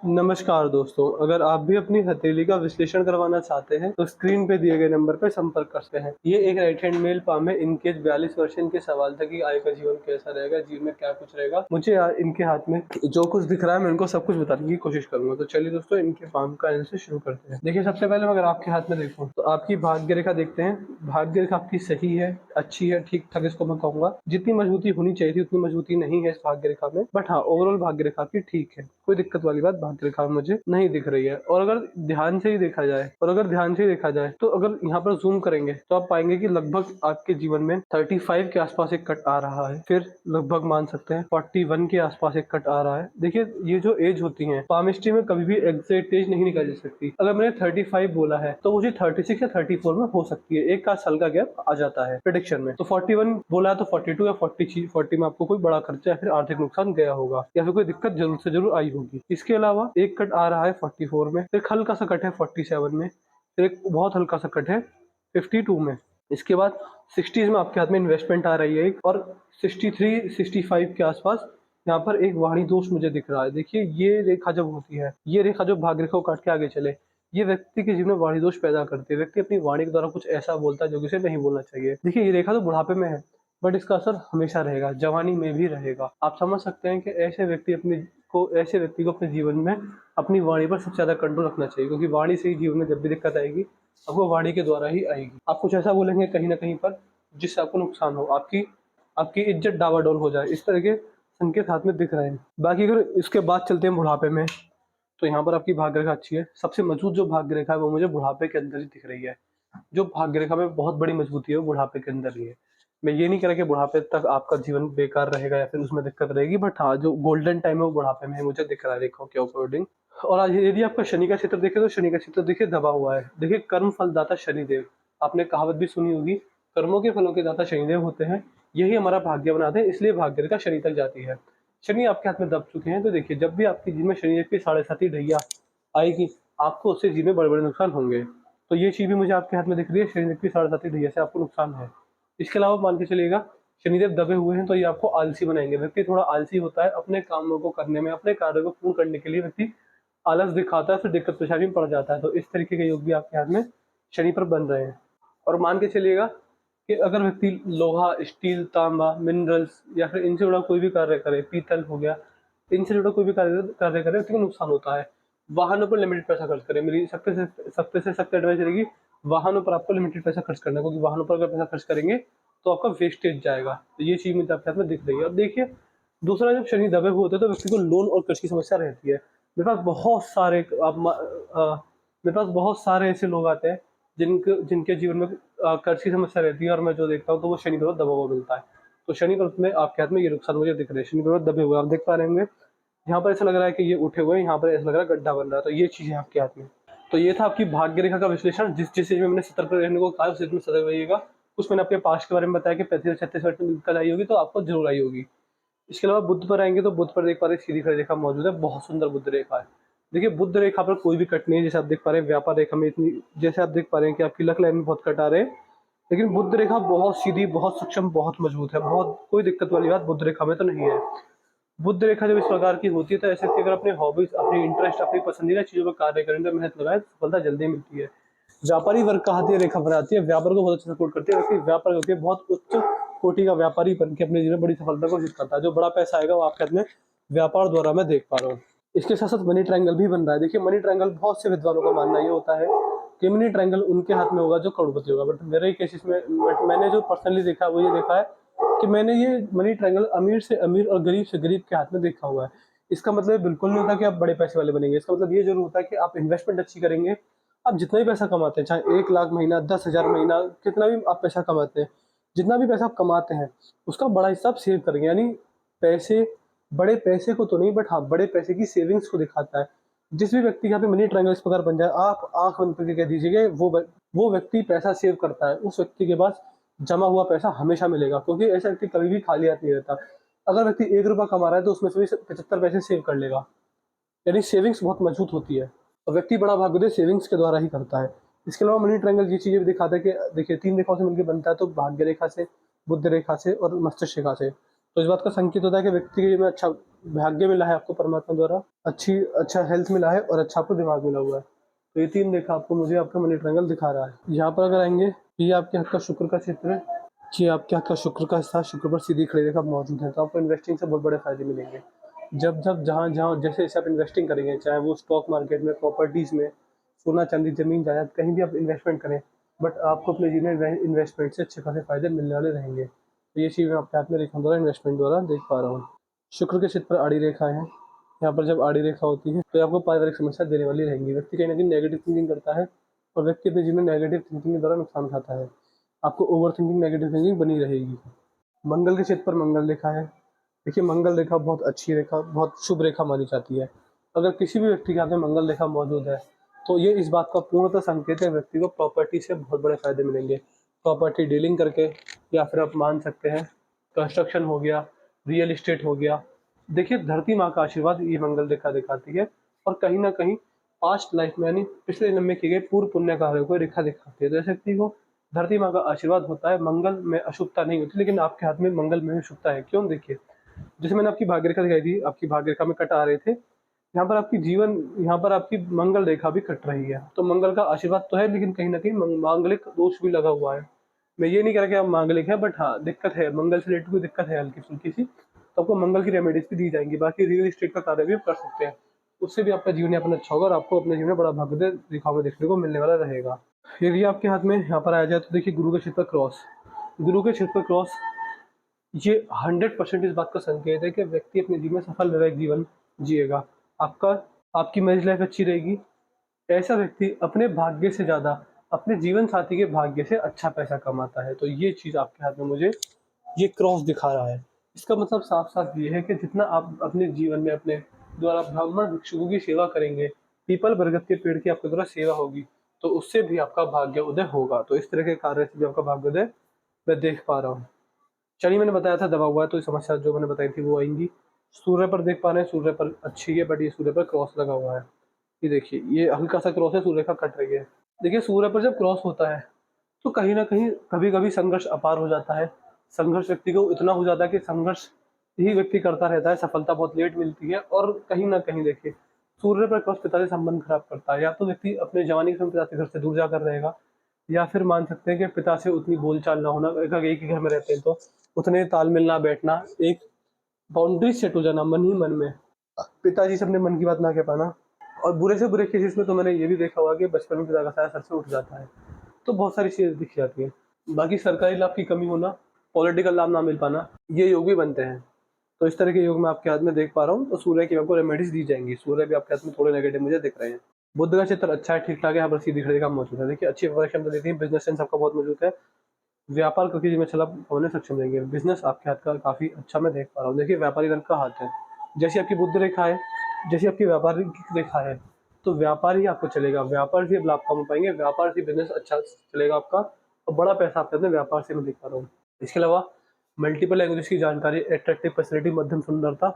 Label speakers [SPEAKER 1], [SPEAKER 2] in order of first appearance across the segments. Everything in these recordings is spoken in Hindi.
[SPEAKER 1] नमस्कार दोस्तों, अगर आप भी अपनी हथेली का विश्लेषण करवाना चाहते हैं तो स्क्रीन पे दिए गए नंबर पर संपर्क कर सकते हैं। ये एक राइट हैंड मेल पाम है। इनके 42 वर्ष इनके सवाल था कि आय का जीवन कैसा रहेगा, जीवन में क्या कुछ रहेगा। मुझे इनके हाथ में जो कुछ दिख रहा है मैं इनको सब कुछ बताने की कोशिश करूंगा। तो चलिए दोस्तों, इनके पाम का आंसर शुरू करते हैं। देखिए, सबसे पहले अगर आपके हाथ में देखूं तो आपकी भाग्य रेखा देखते हैं। भाग्य रेखा आपकी सही है, अच्छी है, ठीक ठाक इसको मैं कहूंगा। जितनी मजबूती होनी चाहिए थी उतनी मजबूती नहीं है इस भाग्य रेखा में, बट हाँ, ओवरऑल भाग्य रेखा आपकी ठीक है। कोई दिक्कत वाली बात भाग्य रेखा में मुझे नहीं दिख रही है। और अगर ध्यान से ही देखा जाए तो अगर यहाँ पर जूम करेंगे तो आप पाएंगे कि लगभग आपके जीवन में 35 के आसपास एक कट आ रहा है। फिर लगभग मान सकते हैं 41 के आसपास एक कट आ रहा है। देखिए, ये जो एज होती है पामिस्ट्री में कभी भी एग्जैक्ट एज नहीं निकाली जा सकती। अगर मैंने 35 बोला है तो मुझे 36 या 34 में हो सकती है। एक का साल का गैप आ जाता है प्रेडिक्शन में। तो 41 बोला है तो 42 या 40 में आपको कोई बड़ा खर्चा या फिर आर्थिक नुकसान गया होगा या फिर कोई दिक्कत जरूर से जरूर आई होगी। इसके अलावा एक कट आ रहा है 44 में, एक हल्का सा कट है 47 में, फिर एक बहुत हल्का सा कट है 52 में। इसके बाद 60s में आपके हाथ में इन्वेस्टमेंट आ रही है एक, और 63 65 के आसपास यहाँ पर एक वाणी दोष मुझे दिख रहा है। देखिए, ये रेखा जब होती है, ये रेखा जो भाग्य रेखा को काट के आगे चले, ये व्यक्ति के जीवन में वाणी दोष पैदा करती है। व्यक्ति अपनी वाणी के द्वारा कुछ ऐसा बोलता है जो कि उसे नहीं बोलना चाहिए। देखिए, ये रेखा तो बुढ़ापे में है, बट इसका असर हमेशा रहेगा, जवानी में भी रहेगा। आप समझ सकते हैं कि ऐसे व्यक्ति को अपने जीवन में अपनी वाणी पर सबसे ज्यादा कंट्रोल रखना चाहिए, क्योंकि वाणी से ही जीवन में जब भी दिक्कत आएगी आपको वाणी के द्वारा ही आएगी। आप कुछ ऐसा बोलेंगे कहीं ना कहीं पर जिससे आपको नुकसान हो, आपकी आपकी इज्जत डावाडोल हो जाए, इस तरह के संकेत हाथ में दिख रहे हैं। बाकी अगर इसके बाद चलते हैं बुढ़ापे में, तो यहाँ पर आपकी भाग्य रेखा अच्छी है। सबसे मजबूत जो भाग्य रेखा है वो मुझे बुढ़ापे के अंदर ही दिख रही है। जो भाग्य रेखा में बहुत बड़ी मजबूती है वो बुढ़ापे के अंदर ही है। मैं ये नहीं कह रहा कि बुढ़ापे तक आपका जीवन बेकार रहेगा या फिर उसमें दिक्कत रहेगी, बट हाँ, जो गोल्डन टाइम है वो बुढ़ापे में है, मुझे दिख रहा है रेखाओं के अकॉर्डिंग। और आज यदि आपका शनि का क्षेत्र देखे तो शनि का क्षेत्र देखिए दबा हुआ है। देखिए, कर्म फलदाता शनिदेव, आपने कहावत भी सुनी होगी, कर्मों के फलों के दाता शनिदेव होते हैं। यही हमारा भाग्य बनाते हैं, इसलिए भाग्य रेखा शनि तक जाती है। शनि आपके हाथ में दब चुके हैं तो देखिए, जब भी आपके जीवन में शनि की 7.5 ढैया आएगी, आपको उससे जीवन में बड़े बड़े नुकसान होंगे। तो ये चीज भी मुझे आपके हाथ में दिख रही है, शनि की 7.5 ढैया से आपको नुकसान है। इसके अलावा मान के चलिएगा, शनिदेव दबे हुए हैं तो ये आपको आलसी बनाएंगे। व्यक्ति थोड़ा आलसी होता है अपने कामों को करने में, अपने कार्यों को पूर्ण करने के लिए व्यक्ति आलस दिखाता है, फिर दिक्कत परेशानी में पड़ जाता है। तो इस तरीके के योग भी आपके हाथ में शनि पर बन रहे हैं। और मान के चलिएगा कि अगर व्यक्ति लोहा, स्टील, तांबा, मिनरल्स या फिर इनसे जुड़ा कोई भी कार्य करे, पीतल हो गया, इनसे जुड़ा कोई भी कार्य करे, व्यक्ति को नुकसान होता है। वाहनों पर लिमिटेड पैसा खर्च करें। मेरी सख्त से सख्त एडवाइस रहेगी, वाहनों पर आपको लिमिटेड पैसा खर्च करना है, क्योंकि वाहनों पर अगर पैसा खर्च करेंगे तो आपका वेस्टेज जाएगा। तो ये चीज मुझे आपके हाथ में दिख रही है। और देखिए, दूसरा, जब शनि दबे हुए होते हैं तो व्यक्ति को लोन और कर्ज की समस्या रहती है। मेरे पास बहुत सारे ऐसे लोग आते हैं जिनके जीवन में कर्ज की समस्या रहती है, और मैं जो देखता हूँ तो वो शनि ग्रह दबा हुआ मिलता है। तो शनि ग्रह में आपके हाथ में ये नुकसान मुझे दिख रहे हैं। शनि ग्रह दबे हुए आप देख पा रहे होंगे, यहाँ पर ऐसा लग रहा है कि ये उठे हुए हैं, यहाँ पर ऐसा लग रहा है गड्ढा बन रहा है। तो ये चीज है आपके हाथ में। तो ये था आपकी भाग्य रेखा का विश्लेषण। जिस जिस चीज में मैंने सतर्क रहने को कहा उस चीज में सतर्क रहिएगा। कुछ मैंने अपने पास्ट के बारे में बताया कि 35 36 में दिक्कत आई होगी तो आपको जरूर आई होगी। इसके अलावा बुद्ध पर आएंगे तो बुद्ध पर देख पा रहे हैं सीधी खड़ी रेखा मौजूद है, बहुत सुंदर बुद्ध रेखा है। देखिए, बुद्ध रेखा पर कोई भी कट नहीं है, जैसे आप देख पा रहे हैं व्यापार रेखा में इतनी, जैसे आप देख पा रहे हैं कि आपकी लक लाइन में बहुत कट आ रहे हैं, लेकिन बुद्ध रेखा बहुत सीधी, बहुत सक्षम, बहुत मजबूत है। बहुत कोई दिक्कत वाली बात बुद्ध रेखा में तो नहीं है। बुद्ध रेखा जब इस प्रकार की होती है तो ऐसे कि अगर अपने हॉबीज, अपनी इंटरेस्ट, अपनी पसंदीदा चीजों पर कार्य करें तो मेहनत लगाए, सफलता जल्दी मिलती है। व्यापारी वर्ग का हाथ ये रेखा बनाती है, व्यापार को बहुत अच्छा सपोर्ट करती है। व्यक्ति व्यापार करके बहुत उच्च कोटि का व्यापारी बन के अपने जीवन में बड़ी सफलता को हासिल करता है। जो बड़ा पैसा आएगा वो आपके हाथ में व्यापार द्वारा मैं देख पा रहा हूँ। इसके साथ साथ मनी ट्रायंगल भी बन रहा है। देखिए, मनी ट्रायंगल बहुत से विद्वानों का मानना ये होता है कि मनी ट्रायंगल उनके हाथ में होगा जो करोड़पति होगा, बट मेरे केसेस में मैंने जो पर्सनली देखा है वो ये देखा है कि मैंने ये मनी ट्रायंगल अमीर से अमीर और गरीब से गरीब के हाथ में देखा हुआ है। इसका मतलब बिल्कुल नहीं होता कि आप बड़े पैसे वाले बनेंगे। इसका मतलब ये जरूर होता है कि आप इन्वेस्टमेंट अच्छी करेंगे। आप जितना भी पैसा कमाते हैं, चाहे 1 लाख महीना, 10,000 महीना, कितना भी आप पैसा कमाते हैं, जितना भी पैसा आप कमाते हैं उसका बड़ा हिस्सा आप सेव करेंगे। यानी पैसे, बड़े पैसे को तो नहीं, बट हाँ, बड़े पैसे की सेविंग्स को दिखाता है। जिस भी व्यक्ति के यहाँ पे मनी ट्रायंगल इस प्रकार बन जाए, आप आंख बंद करके कह दीजिए वो व्यक्ति पैसा सेव करता है। उस व्यक्ति के पास जमा हुआ पैसा हमेशा मिलेगा, क्योंकि ऐसा व्यक्ति कभी भी खाली हाथ नहीं रहता। अगर व्यक्ति 1 रुपया कमा रहा है तो उसमें से भी 75 पैसे सेव कर लेगा। यानी सेविंग्स बहुत मजबूत होती है, और व्यक्ति बड़ा भाग्योदय सेविंग्स के द्वारा ही करता है। इसके अलावा मनी ट्रायंगल ये चीजें भी दिखाता है कि देखिए, 3 रेखाओं से मिलकर बनता है, तो भाग्य रेखा से, बुद्ध रेखा से और मस्तिष्क रेखा से। तो इस बात का संकेत होता है कि व्यक्ति के में अच्छा भाग्य मिला है आपको परमात्मा द्वारा, अच्छा हेल्थ मिला है और अच्छा आपको दिमाग मिला हुआ है। तो ये 3 रेखा आपको मुझे आपका मनी ट्रायंगल दिखा रहा है। यहाँ पर अगर आएँगे, ये आपके हाथ का शुक्र का क्षेत्र है। ये आपके हाथ का शुक्र का स्थान, शुक्र पर सीधी खड़ी रेखा मौजूद है, तो आपको इन्वेस्टिंग से बहुत बड़े फ़ायदे मिलेंगे। जब जहाँ जैसे-जैसे आप इन्वेस्टिंग करेंगे, चाहे वो स्टॉक मार्केट में, प्रॉपर्टीज़ में, सोना-चांदी, ज़मीन-जायदाद कहीं भी आप इन्वेस्टमेंट करें, बट आपको अपने जीवन में इन्वेस्टमेंट से अच्छे खासे फ़ायदे मिलने वाले रहेंगे। तो ये चीज़ मैं आपके हाथ में रेखाओं द्वारा, इन्वेस्टमेंट द्वारा देख पा रहा हूँ। शुक्र के क्षेत्र पर आड़ी रेखाएँ हैं। यहाँ पर जब आड़ी रेखा होती है, तो ये आपको पारिवारिक समस्या देने वाली रहेंगी। व्यक्ति कहीं न कहीं नेगेटिव थिंकिंग करता है और व्यक्ति अपने जीवन में नेगेटिव थिंकिंग के द्वारा नुकसान खाता है। आपको ओवर थिंकिंग, नेगेटिव थिंकिंग बनी रहेगी। मंगल के क्षेत्र पर मंगल रेखा है। देखिए, मंगल रेखा बहुत अच्छी रेखा, बहुत शुभ रेखा मानी जाती है। अगर किसी भी व्यक्ति के हाथ में मंगल रेखा मौजूद है, तो ये इस बात का पूर्णतः संकेत है व्यक्ति को प्रॉपर्टी से बहुत बड़े फ़ायदे मिलेंगे। प्रॉपर्टी डीलिंग करके, या फिर आप मान सकते हैं कंस्ट्रक्शन हो गया, रियल एस्टेट हो गया। देखिए, धरती माँ का आशीर्वाद ये मंगल रेखा दिखाती है और कहीं न कहीं पास्ट लाइफ में, यानी पिछले जन्म में किए गए पूर्व पुण्य कार्यों को रेखा दिखाती है। तो ऐसे व्यक्ति को धरती माँ का आशीर्वाद होता है। मंगल में अशुभता नहीं होती, लेकिन आपके हाथ में मंगल में भी शुभता है। क्यों? देखिए, जैसे मैंने आपकी भाग्य रेखा दिखाई थी, आपकी भाग्य रेखा में कट आ रहे थे। यहाँ पर आपकी मंगल रेखा भी कट रही है। तो मंगल का आशीर्वाद तो है, लेकिन कहीं न कहीं मांगलिक दोष भी लगा हुआ है। मैं ये नहीं कह रहा कि आप मांगलिक हैं, बट हाँ, दिक्कत है, मंगल से रिलेटेड कोई दिक्कत है हल्की-फुल्की सी, तो आपको मंगल की रेमेडीज़ भी दी जाएँगी। बाकी रियल एस्टेट का कार्य भी आप कर सकते हैं। उससे भी आपका जीवन यापन अच्छा होगा और आपको अपने जीवन में बड़ा भाग्योदय रेखाओं में देखने को मिलने वाला रहेगा। यदि आपके हाथ में यहाँ पर आया जाए, तो देखिए, गुरु के क्षेत्र पर क्रॉस। गुरु के क्षेत्र पर क्रॉस, ये 100% इस बात का संकेत है कि व्यक्ति अपने जीवन में सफल वैवाहिक जीवन जिएगा। आपका आपकी मैरिज लाइफ अच्छी रहेगी। ऐसा व्यक्ति अपने भाग्य से ज़्यादा अपने जीवन साथी के भाग्य से अच्छा पैसा कमाता है। तो ये चीज़ आपके हाथ में मुझे ये क्रॉस दिखा रहा है। इसका मतलब साफ-साफ ये है कि जितना आप अपने जीवन में अपने द्वारा ब्राह्मण भिक्षुकों की सेवा करेंगे, पीपल बरगद के पेड़ की आपके द्वारा सेवा होगी, तो उससे भी आपका भाग्य उदय होगा। तो इस तरह के कार्य से भी आपका भाग्योदय मैं देख पा रहा हूँ। चलिए, मैंने बताया था दबा हुआ है, तो ये समस्या जो मैंने बताई थी वो आएँगी। सूर्य पर देख पा रहे हैं, सूर्य पर अच्छी है, बट ये सूर्य पर क्रॉस लगा हुआ है। ये देखिए, ये हल्का-सा क्रॉस है, सूर्य रेखा कट रही है। देखिए, सूर्य पर जब क्रॉस होता है, तो कहीं न कहीं कभी-कभी संघर्ष अपार हो जाता है। संघर्ष व्यक्ति को इतना हो जाता है कि संघर्ष ही व्यक्ति करता रहता है, सफलता बहुत लेट मिलती है और कहीं न कहीं देखिए, सूर्य पर क्रॉस पिता से संबंध खराब करता है। या तो व्यक्ति अपने जवानी के समय पिता के घर से दूर जाकर रहेगा, या फिर मान सकते हैं कि पिता से उतनी बोलचाल ना होना, अगर एक ही घर में रहते हैं तो उतने तालमेल ना बैठना, एक बाउंड्री सेट हो जाना मन ही मन में, पिताजी से अपने मन की बात ना कह पाना। और बुरे से बुरे केसेस में तो मैंने ये भी देखा हुआ कि बचपन में पिता का साया सर से उठ जाता है। तो बहुत सारी चीज़ें दिख जाती हैं। बाकी सरकारी लाभ की कमी होना, पॉलिटिकल लाभ ना मिल पाना, ये योग भी बनते हैं। तो इस तरह के योग मैं आपके हाथ में देख पा रहा हूँ, तो सूर्य की आपको रेमेडीज़ दी जाएँगी। सूर्य भी आपके हाथ में थोड़े नेगेटिव मुझे दिख रहे हैं। बुध का क्षेत्र अच्छा है, ठीक-ठाक है, यहाँ पर सीधी खड़ी रेखा मौजूद है। देखिए, अच्छी व्यापार क्षमता देती है, बिज़नेस सेंस आपका बहुत मजबूत है। व्यापार करके जिसमें अच्छा लाभ होने सक्षम रहेंगे। बिज़नेस आपके हाथ का काफ़ी अच्छा मैं देख पा रहा हूँ। देखिए, व्यापारी वर्ग का हाथ है। जैसी आपकी बुध रेखा है, जैसी आपकी व्यापारिक रेखा है, तो व्यापार ही आपको चलेगा। व्यापार से आप लाभ कमा पाएँगे, व्यापार से बिज़नेस अच्छा चलेगा आपका और बड़ा पैसा आपके अपने व्यापार से मैं देख पा रहा हूँ। इसके अलावा मल्टीपल लैंग्वेज की जानकारी, अट्रैक्टिव पर्सनैलिटी, मध्यम सुंदरता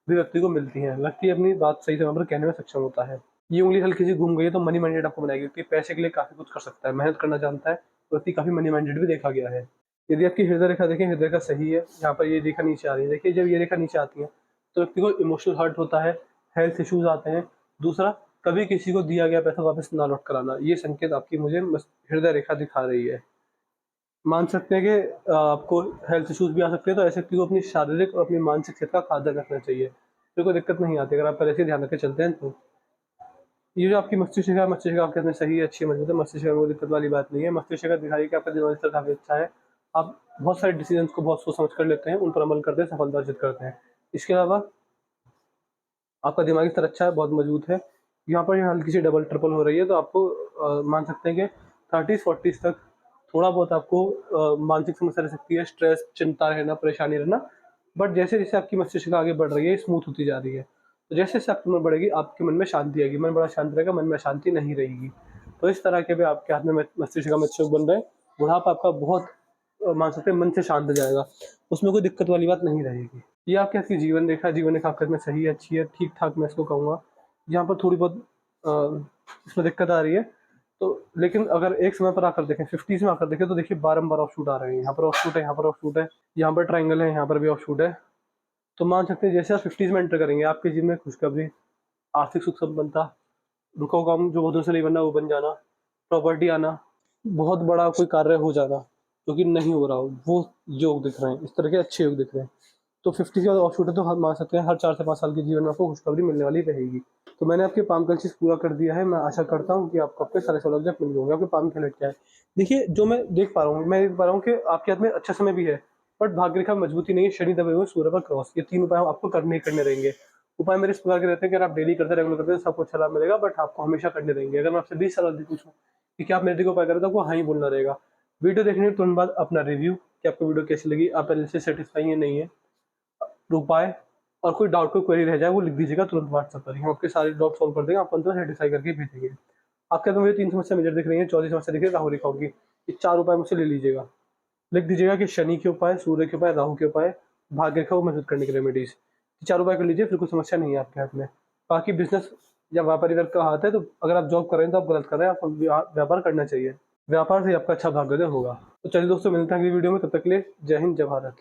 [SPEAKER 1] भी व्यक्ति को मिलती है। व्यक्ति अपनी बात सही समय पर कहने में सक्षम होता है। ये उँगली हल्की-सी घूम गई है, तो मनी माइंडेड आपको बनाएगी। व्यक्ति पैसे के लिए काफ़ी कुछ कर सकता है, मेहनत करना जानता है, व्यक्ति काफ़ी मनी माइंडेड भी देखा गया है। यदि आपकी हृदय रेखा देखें, हृदय रेखा सही है, यहाँ पर ये रेखा नीचे आ रही है। देखिए, जब ये रेखा नीचे आती है, तो व्यक्ति को इमोशनल हर्ट होता है, हेल्थ इश्यूज़ आते हैं। दूसरा, कभी किसी को दिया गया पैसा वापस ना लौट कर आना, ये संकेत आपकी मुझे हृदय रेखा दिखा रही है। मान सकते हैं कि आपको हेल्थ इश्यूज़ भी आ सकते हैं, तो ऐसे व्यक्ति को अपनी शारीरिक और अपनी मानसिक सेहत का ख़ास ध्यान रखना चाहिए। फिर कोई दिक्कत नहीं आती, अगर आप पहले से ही ध्यान रख के चलते हैं तो। ये जो आपकी मस्तिष्क रेखा है, मस्तिष्क रेखा आपके अंदर सही है, अच्छी है, मजबूत है, मस्तिष्क रेखा में कोई दिक्कत वाली बात नहीं है। मस्तिष्क रेखा दिखा रही है कि आपका दिमागी स्तर काफ़ी अच्छा है। आप बहुत सारे डिसीज़न्स को बहुत सोच समझ कर लेते हैं, उन पर अमल करते हैं, सफलता अर्जित करते हैं। इसके अलावा आपका दिमागी स्तर अच्छा है, बहुत मजबूत है। यहाँ पर ये हल्की सी डबल ट्रिपल हो रही है, तो आपको मान सकते हैं कि 30s-40s तक थोड़ा बहुत आपको मानसिक समस्या रह सकती है, स्ट्रेस, चिंता रहना, परेशानी रहना। बट जैसे-जैसे आपकी मस्तिष्क आगे बढ़ रही है, स्मूथ होती जा रही है। तो जैसे-जैसे आपकी उम्र बढ़ेगी, आपके मन में शांति आएगी, मन बड़ा शांत रहेगा, मन में अशांति नहीं रहेगी। तो इस तरह के भी आपके हाथ में मस्तिष्क का मस्तिष्क बन रहे हैं, बुढ़ापा आपका बहुत मान सकते हैं मन से शांत हो जाएगा, उसमें कोई दिक्कत वाली बात नहीं रहेगी। ये आपकी ऐसी जीवन रेखा आपके में सही है, अच्छी है, ठीक-ठाक मैं इसको कहूँगा। यहाँ पर थोड़ी बहुत इसमें दिक्कत आ रही है, तो लेकिन अगर एक समय पर आकर देखें, 50s में आकर देखें, तो देखिए बारंबार ऑफशूट आ रहे हैं। यहाँ पर ऑफशूट है, यहाँ पर ऑफशूट है, यहाँ पर ट्रायंगल है, यहाँ पर भी ऑफशूट है। तो मान सकते हैं जैसे आप 50s में एंटर करेंगे, आपके जीवन में खुशखबरी, आर्थिक सुख संपन्नता, रुका हुआ काम जो बहुत दिनों से नहीं बनना वो बन जाना, प्रॉपर्टी आना, बहुत बड़ा कोई कार्य हो जाना जो कि नहीं हो रहा हो, वो योग दिख रहे हैं, इस तरह के अच्छे योग दिख रहे हैं। तो 50 का ऑफ शूट है, तो हम मान सकते हैं हर 4 से 5 साल के जीवन में आपको खुशखबरी मिलने वाली रहेगी। तो मैंने आपके पाम कल्चीज पूरा कर दिया है। मैं आशा करता हूँ कि आपको आपके सारे सवालों के जवाब मिल गए होंगे। आपके पाम क्या क्या है? देखिए, जो मैं देख पा रहा हूँ, मैं देख पा रहा हूँ कि आपके हाथ में अच्छा समय भी है, बट भाग्य रेखा में मजबूती नहीं है, शनि दबे हुए, सूर्य पर क्रॉस। ये 3 उपाय आपको करने ही करने रहेंगे। उपाय मेरे इस प्रकार के रहते हैं कि अगर आप डेली करते हैं, रेगुलर करते हैं, सबको अच्छा लाभ मिलेगा, बट आपको हमेशा करने रहेंगे। अगर मैं आपसे 20 सवाल भी पूछूँ कि क्या आप मेरे को उपाय करें, तो आपको हाँ ही बोलना रहेगा। वीडियो देखने के तुरंत बाद अपना रिव्यू कि आपको वीडियो कैसी लगी, आप पहले से सेटिस्फाई है नहीं है, उपाय और कोई डाउट कोई क्वेरी रह जाए वो लिख दीजिएगा तुरंत व्हाट्सएप पर, हम आपके सारे डाउट सॉल्व कर देंगे, आपको अंत में सेटिस्फाई करके भेजेंगे। आपके हाथ में मुझे 3 समस्या मेजर दिख रही है, चौथी समस्या दिख रही है राहु रेखाओं की। ये 4 उपाय मुझसे ले लीजिएगा। लिख दीजिएगा कि शनि के उपाय, सूर्य के उपाय, राहु के उपाय, भाग्य रेखा को मजबूत करने के रेमेडीज। 4 उपाय कर लीजिए, फिर कोई समस्या नहीं है आपके हाथ में। बाकी बिजनेस या व्यापारी वर्ग का हाथ है, तो अगर आप जॉब कर रहे हैं तो आप गलत कर रहे हैं, आपको व्यापार करना चाहिए। व्यापार से आपका अच्छा भाग्योदय होगा। तो चलिए दोस्तों, मिलते हैं अगली वीडियो में, तब तक के लिए जय हिंद, जय भारत।